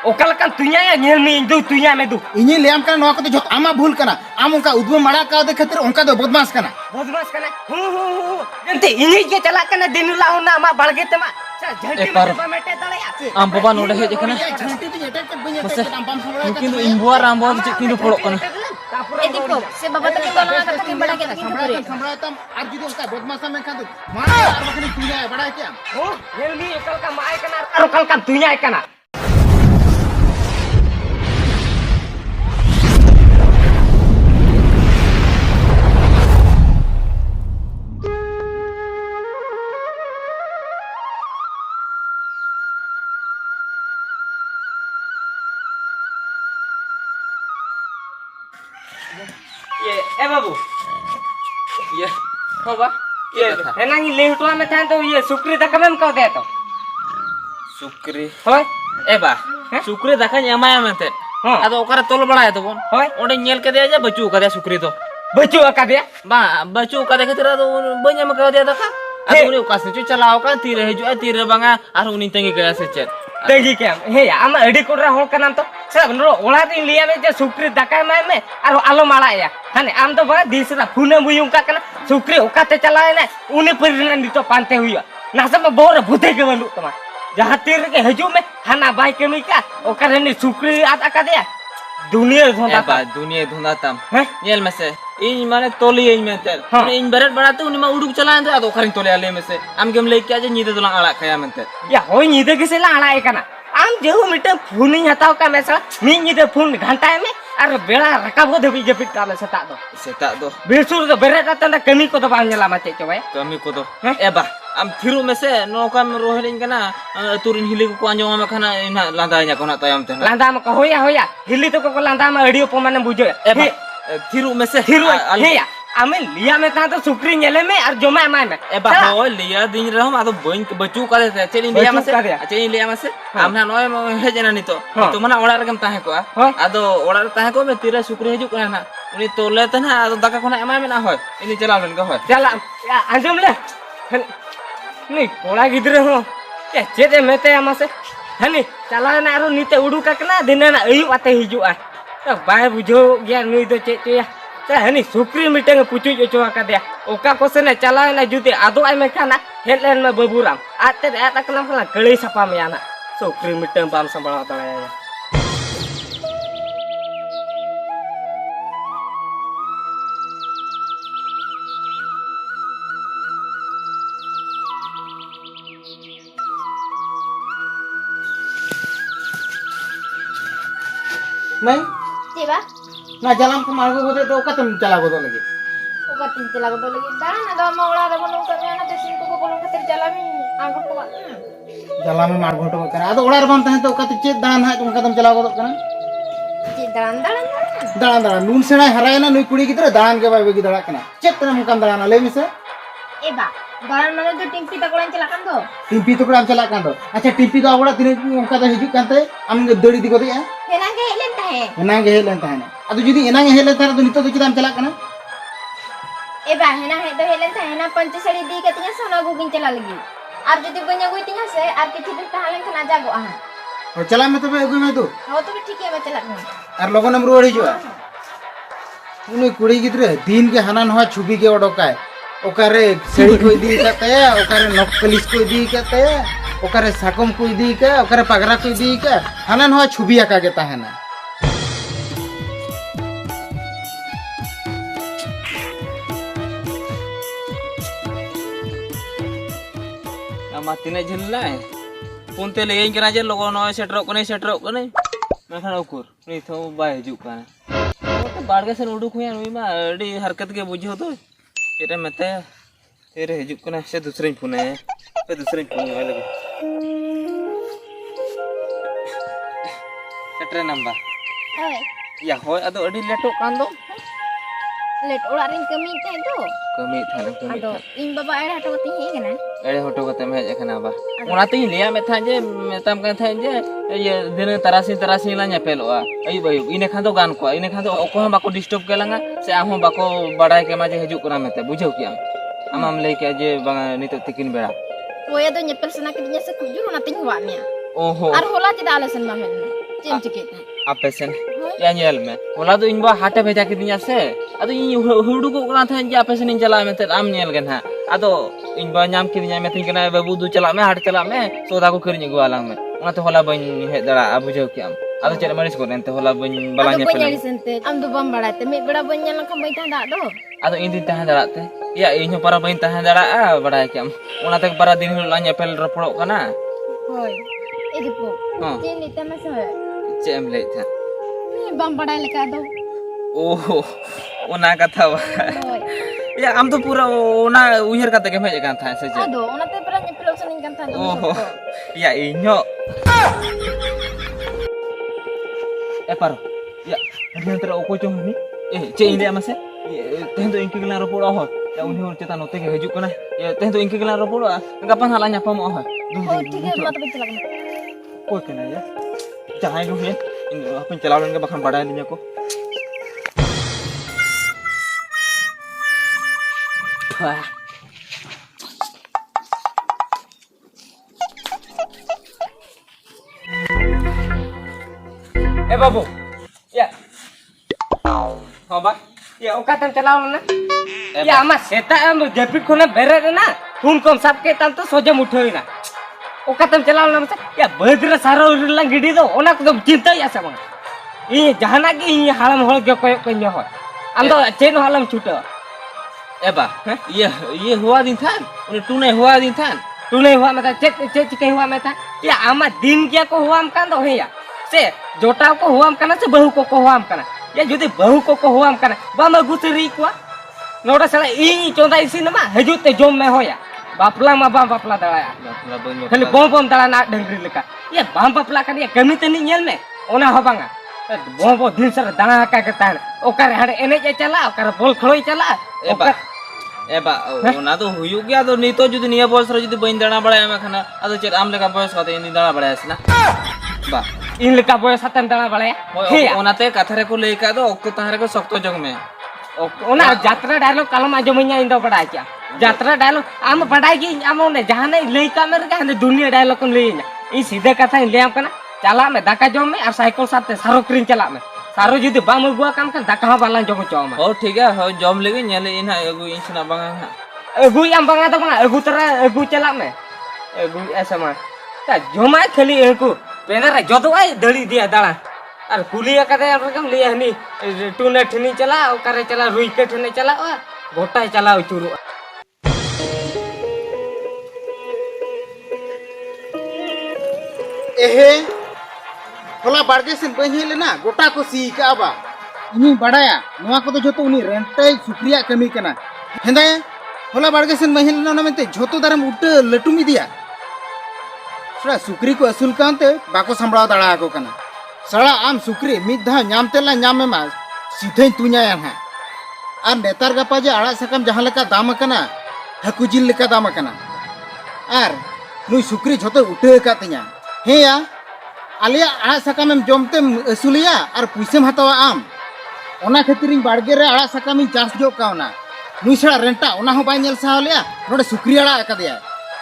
ओकलकन तुया या नेल में इंदु तुया में दु इन्हीं ले आम का नौका तो जो आमा भूल करना आम उनका उद्भव मड़ा का दे खातिर उनका तो बदमाश करना जंते इन्हीं के चला करना दिनुला होना मा बढ़गे तमा झंटी में बमेटे दले आछे आम बाबा नोडे हे जखना झंटी तो जेटा के बने मसे आम पाम संबड़ा मुकिन दो इंबुआ रामबुआ चेक किन पड़ो कना ए दीपो से बाबा तक बोला ना तक बड़ा के संबड़ा तम आज जुदी उनका बदमाशा में खातिर मार और बखनी तुया बड़ा क्या हो नेल में ओकल का माय कना और ओकल का तुया कना ये ए बाबू ये हो बा ये है ना ये लेटवा में था तो ये सुक्री तक में कह दे तो सुक्री होय ए बा सुक्री दाखा एमाया मेते आदो ओकरा तोल बड़ा है तो बोन होय ओडे नेल के दे जा बचू का दे सुक्री तो बचू का दे बा बचू का दे खतरा तो बन्या में का दे दका आदो उनी का से चलाओ का तीर हेजु तीर बांगा आर उनी तंगी गया से चेत तेगी के हे आम अडी कोडरा होल कना तो सब नो ओला दिन लिया में जे सुक्री दका में और आलो माला या हाने आम तो बा दिसरा फुने बुयुं का कना सुक्री ओकाते चलाए ना उनी परिना नितो पांते हुई नासा में बोर भूते के बलु तमा जहां तीर के हजू में हाना बाई केमी का ओकरे नि सुक्री आत का दे दुनिया धोंदा बा दुनिया धुंदा तम हैं नेल में से इन माने तोली इन में ते इन बरत बड़ा तो उनी मा उडुक चला तो आदो ओकरा तोले आले में से आम गेम ले के जे नीदे दोला आला खाया में ते या होय नीदे के से लाड़ा कना आम जेहु मिटे फोन ही हताव का मेसा मी नीदे फोन घंटा में और बेड़ा रकाबो देबी जे पिटा में सेता दो बेसुर तो बेरे ता कमी को तो बांगला मा चे भाई कमी को तो ए बा आम थिरु में से नौका में रोहलिन कना तुरिन हिली को अंजो में खाना इना लांदा nya कोना तायम ते लांदा में होया हिली तो को लांदा में अडियो पमाने बुझो ए बा थिरु में से थिरु हेया आमे लिया में ता तो सुक्री नेले में और जमा माय में ए बा हो लिया दिन रहम आदो बइन बचू का दे चेली लिया में से चेली लिया में से हमना नय हे जना नि तो मना ओड़ा रगम ताहे को आदो ओड़ा ताहे को में तीरे सुक्री हेजु कना ना उनी तोले त ना आदो दाका कोना एमा में ना होय इनी चला लन का होय चला आजम ले नहीं कोड़ा गिद्रे हो चेते मेते आमा से हनी चला ना आरो नीते उडुका कना दिने ना अयु आते हिजुआ तो बाय बुझो गया नुई दो चेचया चा हनी सुक्री मिटेंग पुचु चोवा का दे ओका को से ने चला ना जुते आदो आय में खाना हेलेन में बबुराम आते आत कलम कला कळी सपा में आना सुक्री मिटेंग बाम संभाला तळाया नहीं तेबा ना जलाम को मारगो बोले तो का तुम चला बोलो लगे ओका तीन चला को लगी दाना ना दो मोड़ा रे बोलो कर ना ते सिंको को बोलो खातिर चला मी आगो को जला में मार घोटो करना आदो ओड़ा बम तहे तो का तो चेत दान है तुम कदम चला बोलो करना जी दान दान नून सेना हराय ना नुई कुड़ी गिदरा दान के बाय बेगी दड़ा करना चेत तने मुकम दड़ा ले मिसे एबा दान माने जो टिम्पी तकड़न चला कान दो टिम्पी तो कड़ा चला कान दो अच्छा टिम्पी तो आवड़ा तिने उनका तो हिजु कानते आम दड़ी दिको दे हेना के हेलेन ताहे एना गे हेलेन ताहे अदो जुदी एना गे हेलेन ताहे तो नितो तो चिदाम चला कना एबा हेना हे तो हेलेन ताहे ना पंच सड़ी दी कतिया सोना गुगिन चला लगी और जदी बन्या गुई तिया से आर के थिदु ताहलेन खना जागो आ और चला में तबे अगुई में तो हो तो ठीक है बा चला और लोगन हम रोड हिजुआ उनी कुड़ी गिदरे दिन के हनान हुआ छुबी के ओडोकाय ओकारे सेड़ी को दी कते ओकारे नकलिस को दी कते ओकारे साकम को दी के ओकारे पगरा को दी के हनान हुआ छुबी आका के ताहेना आमा तिने झिल्लाय पुनते ले कना जे लोगो न सेटरो कने मेखन उकुर नि थो बाय हिजु काना तो बाड़गे से उडुक हुया नुई मा अडी हरकत के बुझो तो एरे मते तेरे हिजु कना से दूसरे फोन है पे दूसरे फोन में लगे सेटरे नंबर होय या होय अदो अडी लेटो कान दो लेट ओड़ा रिन कमी ते तो कमी थाने कमी अदो इन बाबा एड़ा हटो ती हे गना एड़े हटो कते में हेज कना बा ओनाते लिया में था जे मेताम का था जे ये दिन तरासी ला नेपेलोआ अयुब अयुब इने खान दो गान को इने खान दो ओको बाको डिस्टर्ब केलांगा से आम बाको बड़ाय के माजे हिजु कना मेते बुझौ किया आम लई के जे नितो तिकिन बेड़ा ओया दो नेपेल सना के दिया से कुजु ओना तिन हुआ मिया ओहो और होला चदा आले सन बा में चेम चिके ता apa sen ya nyel me ola do inba hate bheja kidinya se ado in hudu ko kana than je apa sen in chala me te am nyel gan ha ado inba nyam kidinya me tin kana babu du chala me hat chala me soda ko kirinya gua alang me ona te hola ban he dara abu jau ki am ado chere maris ko nente hola ban balanya Aku pelan nyari sente am do bam bada te me bada banyak lang kamay ta do ado in din tahan dara te ya inyo para ban tahan dara bada ki am ona te para din hulu lanya pel ropolok kana hoy edi po Ha. jeni ta mas hoy che em le tha me bam bada leka do oh ona katha ba hoy ya am to pura ona uher kata ke me kan tha se je ado ona te pera nyepelok saning kan ta do oh ya inyo paro ya dia antara oko chong ni che inde amase tehen do inki gelar ropol oh ya uni hor cetan ote ke hajuk kana ya tehen do inki gelar ropol gapan hala nyapa mo oh oh ठीक है मत बचला kan ko kana ya jangan lu hen ini apa celawan ke bakal badan dinya ko wah babu ya Hoba ya oka tam chalao na ya ama seta am japit khone bere na hun kom sap ke tam to soja muthoi na oka tam chalao na ya badra saro lang gidi do ona ko cinta ya sama i jahana ki i halam hol ke koy koy ho am do chen halam chuta eba ye huwa din than uni tunai huwa din than tu नहीं हुआ मैं check check चिके हुआ मैं था या आमा दिन क्या को हुआ हम कान दो है या से जोटा को हुआ हम काना से बहू को हुआ हम काना या जुदी बहू को हुआ हम काना बामा गुतरी को नोड़ा सला ई चोंदा इसी नमा हजुते जोम में होया बापला मा बाम बापला दड़ाया खाली बम बम दड़ा ना डंगरी लेका ये बाम बापला का ये कमी तनी नेल में ओना हो बांगा बम बम दिन सर दाना का करता है ओकर हड़े एने चला ओकर बोल खड़ोई चला ओकर eba ona do huyu gya do nito judi niya boys ra judi bain dana bada ema khana ado chet am leka boys kate ini dana bada asna ba इन लेका बोय सतन दड़ा बड़े हे ona te kathare ko leika do okto tahare ko sokto jog me ओना यात्रा dialogue कलम आजमैया इंदो बड़ा क्या यात्रा dialogue आम बड़ा की आम ने जहां ने लेका में का दुनिया डायलॉग को ले ई सीधे कथा ले आम कना चला में दाका जम में और साइकिल साथे सारो क्रीन चला में सारो जुदी बाम गुआ काम kan दाका हा बाला जम चो में oh ठीक है हो जम लेगे nyale ina agu insna banga ha अगु आम बंगा तो बंगा अगु तरा अगु चला में अगु ऐसा में ता जमा खाली अगु पेनरा जदो आई दड़ी दिया दाड़ा और कुलिया कदे रकम ले हनी टूने ठनी चला ओकरे चला रुई के ठने चला गोटा चला उचुरु एहे होला बाड़गे से बही लेना गोटा को सी का बा इनी बड़ाया नवा को तो जोतो उनी रेंटे सुक्रिया कमी कना हेंदा होला बाड़गे से बही लेना नमेते जोतो दारम उट लटुमी दिया सड़ा सुक्री को असुल कांते बाको संभळा दाड़ा को कना सड़ा आम सुक्री मिद धा नामतेला नामे मा सीधे तुnya या हा आर नेतार गपा जे आड़ा सकम जहां लेका दाम कना हकु जिल लेका दाम कना आर नुई सुक्री जोतो उटे का तnya हे या आलिया आड़ा सकामेम जमतेम असुलिया और पुइसेम हतावा आम ओना खातिरिन बाड़गे रे आड़ा सकामिन चास जो कावना नुई सड़ा रेंटा ओना हो बाय नेल साहलिया नोडे सुक्री आड़ा अकादिया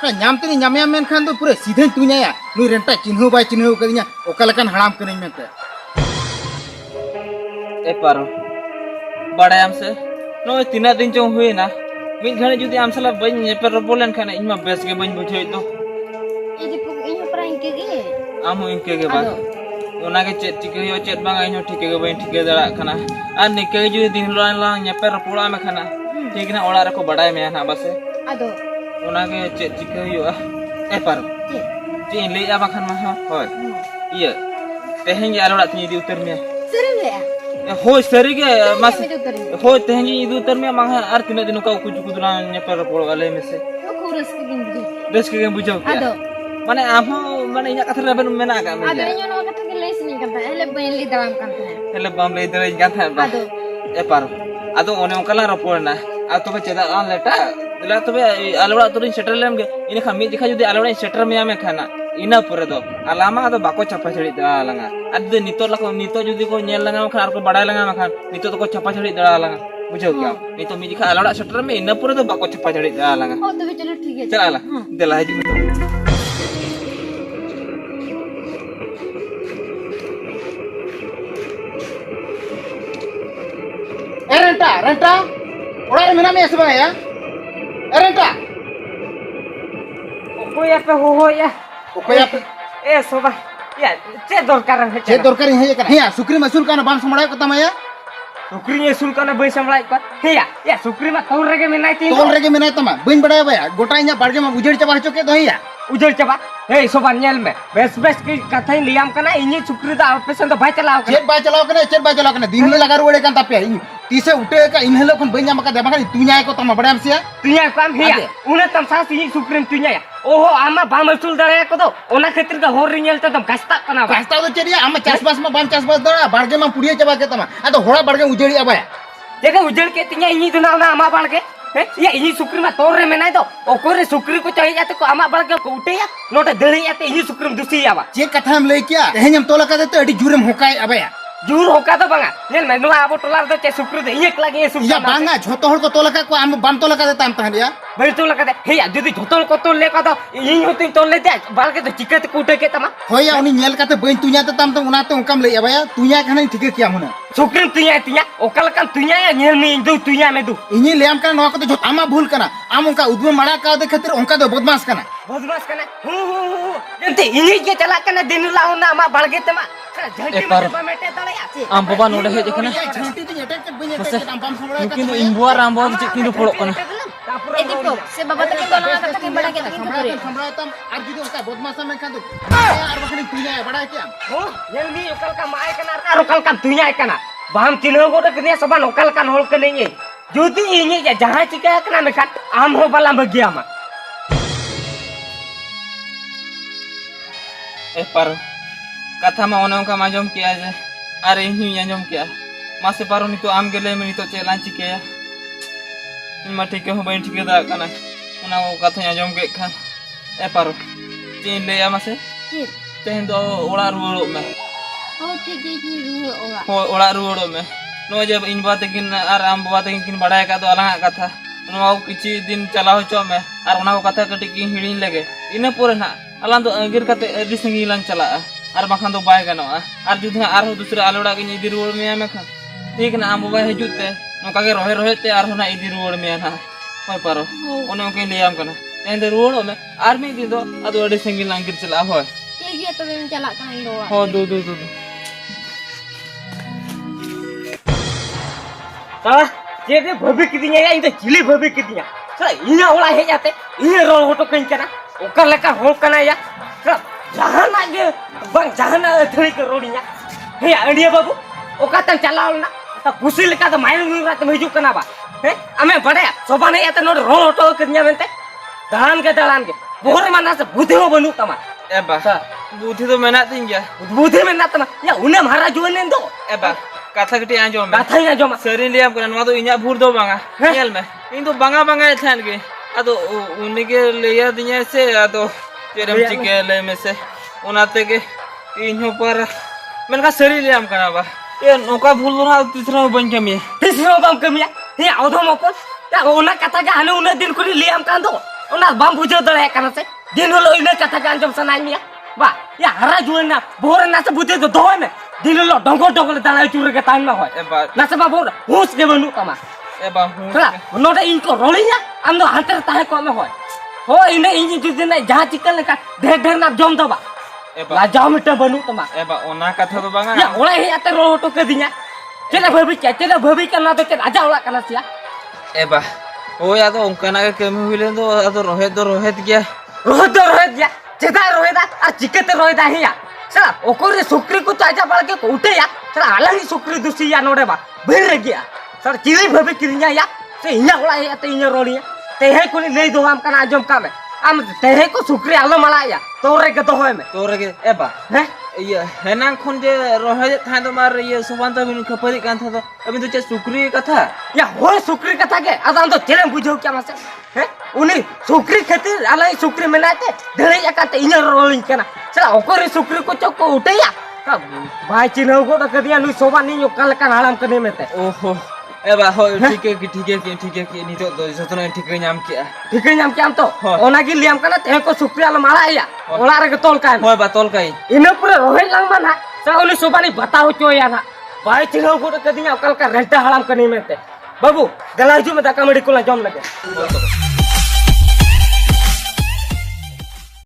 सड़ा नामतेनी नामया मेन खान दो पूरे सीधे तुኛया नुई रेंटा चिन्हु बाय चिन्हु कदिया ओकालकन हड़ाम कनिन मेते e paro bada am se no tina din chong hui na min khane judi am sala bain per bolen khane inma bes ge bain bujhe to Idi puk inyo prank ke ge am inke ge ba ona ge chet tike yo chet bang inyo tike ge bain tike dara khana ar nikke ge judi din lang lang nya per pula me khana ठीक ना ओड़ा रखो बड़ा में ना बस ado ओना के चेक चिके हुआ ए पर ye जी ले जा बखन मा होय ये तेहें ge alora tin di utar me sering le हो सरी के mas me do tari हो तेहें di utar me mang ar tin दिन का कुछ कुछ ना nya per pula gale me se yo kurus ke gin bu des ke bujau ado माने आहो माने इना कथा रेबन मेना का me ado inyo no kata ke lesson kan ta ele bain li dalam kan ta hele bam le dere gan tha ba ado e par ado one onkala ropor na a tobe cheda an leta dila tobe alora turin setter lem ge ini khami dikha judi alora setter me ame khana ina pore do alama ado bako chapa chedi da langa ad nito lako nito judi ko nyel langa khar ar ko badai langa makhan nito to ko chapa chedi da langa bujho kya nito mi dikha alora setter me ina pore do bako chapa chedi da langa oh to chalo ठीक है चल आला दिला जी rent a ओड़ा मेना में ऐसे बनाया रेंटा कोई आप हो या ओके आप ए सोबा या चे दरकार है चे दरकार है का हिया सुक्री मसूल का बाम समड़ा को तमाया सुक्री एसुल का बई संभलाई को हेया या सुक्री मा तौल रेगे मेनाई ती तोल रेगे मेना तमा बइन बड़ा बया गोटा इना बाड़गे में उजड़ चबा चके तो हिया उजड़ चबा हे सोबा नेल में बेस बेस की कथा लियाम कना इनी सुक्री दा ऑपरेशन तो भाई चलाओ चेट बाय चलाओ कने दिन ले लगा रोड़े कान तापे तीसे उठे का इनहेलो खन बइन जामा का देबा का तुन्या को तमा बड़ा हमसिया तुया काम हेया उने तम सास ई सुक्रीम तुया ओहो आमा बाम एसुल दरे को तो ओना खातिर का होर रिनेल तो तम कष्टा कना रास्ता तो चलिए आमा चासबास में बाम चासबास दड़ा बाड़गे में पुड़िया चबा के तमा आ तो होड़ा बाड़गे उजड़ी आबा देखो उजड़ के तिया इनी दुना ना आमा बाड़ के ये इनी सुक्री मा तोर रे मेनाई तो ओकोरे सुक्री को चाहिए जाते को आमा बाड़ के को उठे या नोटे दड़ी जाते इनी सुक्रीम दुसी आवा जे कथा हम ले क्या तेहन हम तोला का देते अडी जुरम होकाय आबा जूर होका तो बंगा नेल में नुआ आबो टोलार दो चे सुक्री दे एक लागे ये सुक्री या बांगा झोतो हड़ को तोला का को आम बाम तोला का देता हम तहलिया भाई तो लगा दे हेया जदी झोतल को तो ले का तो इनी होती तो ले दे बाल के तो चिकत कूटे के तमा होया उनी नेल काते बइन तुन्या ते तम तो उनाते उनकम ले आबा तुन्या खाने ठीक किया मुना सुक्रीम तिया ओकल का तिया या नेल में इंदु तिया में दु इनी लेम का नवा को तो आमा भूल कना आम उनका उद्म मड़ा का दे खातिर उनका तो बदमाश कना बदमाश कना जंते इनी के चला कना दिन लाओ ना मा बालगे तमा झंटी में मेटे तले आसी आम बाबा नोडे हे जखना झंटी तो एटक के बइन एटक के बाम समड़ा किन इंबुआ रामबो किन पड़ो कना ए दीपो से बाबा तक दोना कथा के बड़ा के तक करे समड़ा तम आज जुदी उनका बदमाश में खान तो यार बकनी तुन्या बड़ा क्या हो नेल मी ओकल का माय कना और ओकल का तिया कना बाम चिन्ह को तो ने सबन ओकल का होल के नहीं जुदी इनी या जहां चिका कना में खान आम हो बाला में गया मा ए पर कथा मा ओने का माजम किया जे अरे इन्हीं आजम किया मासे पारो नि तो आम गेले में तो चेलां चिकेया इन मा ठीक हो बइन ठीक दा कना ओना वो कथा आजम के खान ए पारो तीन ले या मासे ठीक तेन दो ओड़ा रुड़ो में ओ ठीक है इतनी रूह होगा हो ओड़ा रुड़ो में नो जब इन बात किन आर आम बाबा तकिन किन बड़ाय का तो अलग कथा नो किछि दिन चलाओ चो में आर ओना कथा कटि की हिड़िन लगे इना पूरे ना अलां तो अगिर कते अदि संगी लां चला आर बाखान तो बाय गनोआ आर जुदी आर हो दूसरे आलोड़ा के इदि रुड़ में में खान ठीक ना आम बाबा हजुते नोका के रोहे रोहे ते आर होना इदि रुड़ में ना होय पारो ओने के लियाम कना एंद रुड़ो में आर में दिन दो अदो अदि संगी लां गिर चला होय ठीक है तो मैं चला कहां दो हो दो साला जे दे भभी किदिया या इते चिली भभी किदिया साला इना ओला हे जाते इने रोल होटो कहीं कना ओकर लेका हो कना या साला जहां ना गे बंग जहां ना थड़ी के रोडिया हे अंडिया बाबू ओका तन चलाओ ना तो खुशी लेका तो माइल नु रात में हिजु कना बा हे हमें बड़े सोबा नहीं आते नोड रोल होटो किदिया मेनते दलान के बोर माना से बुद्धि हो बनू तमा ए बा बुद्धि तो मेना तीन गया बुद्धि में ना तमा या उन्हें महाराज जुने दो ए बा कथा कटी आंजो में कथा ही जो सरी लियाम कना नवा तो इना भूर दो बांगा नेल में इन तो बांगा थान के अदो उन्हीं के लिया दिया से अदो तेरम चिके ले में से उनाते के इन पर मैंने कहा सरी लियाम कना बा ये नौका भूल रहा तीसरा बन के में तीसरा बम कमिया हे औधो मको या ओना कथा के आने उन्हें दिन कुली लियाम कान दो ओना बम बुझो दले कना से दिन होलो इने कथा के अंजम सनाई मिया बा या हरा जुन ना बोर ना से बुझे तो दोय में दिन होलो डंगो दाना चुर के तान में होय ए बा ना से बा बोर होस के बनू तमा ए बा थोड़ा नोडे इनको रोलिया हम तो हाथ ताहे को में होय हो इने इंजी जुदे ना जहां चिकन का ढेर ना जम दबा ए बा लाजाव मिटे बनू तमा ए बा ओना कथा तो बांगा या ओला हे आते रो तो के दिया चले भभी के ना तो चल आजा ओला कना सिया ए बा ओ या तो उनकना के कमी हुइले तो अदो रोहित गया रोहित गया चेता रोहित आ चिकते रोहित हिया चला ओकोरे सुक्री को ताजा बाल के उठे या चला अलग सुक्री दुसी या नोडे बा भीड़ गया सर चिली भभी किरिया या से हिया ओला हे आते इने रोलिया ते हे कोनी ले दो हम कना आजम का में आम ते हे को सुक्री आलो मला या तोरे के तो होय में तोरे के ए बा हैं ये हेनां खन जे रोहे था तो मार ये सुबंत बिनु खपरी कान था तो अभी तो चे सुक्री कथा या होय सुक्री कथा के आदान तो चले बुझो क्या मासे हैं उनी सुक्री खातिर अलग सुक्री मनाते ढेरे जाकाते इने रोलिंग कना चला ओकोरे सुक्री को चको उठे या भाई चिन्ह को तो कदिया नु सोबा नहीं कल का हालम कने में ते ओहो ए बा हो ठीक है कि नी तो जतन ठीक है नाम किया ठीक है नाम क्या तो ओना की लियाम कना ते को सुक्री आलो मारा या ओला रे के तोल का होय बा तोल काई इने पूरे रोहे लंग मना सा ओली सोबा नहीं बताओ चो या ना भाई चिन्ह को तो कदिया कल का रेंटा हालम कने में ते बाबू दला हिजू में दाका मड़ी को जम लगे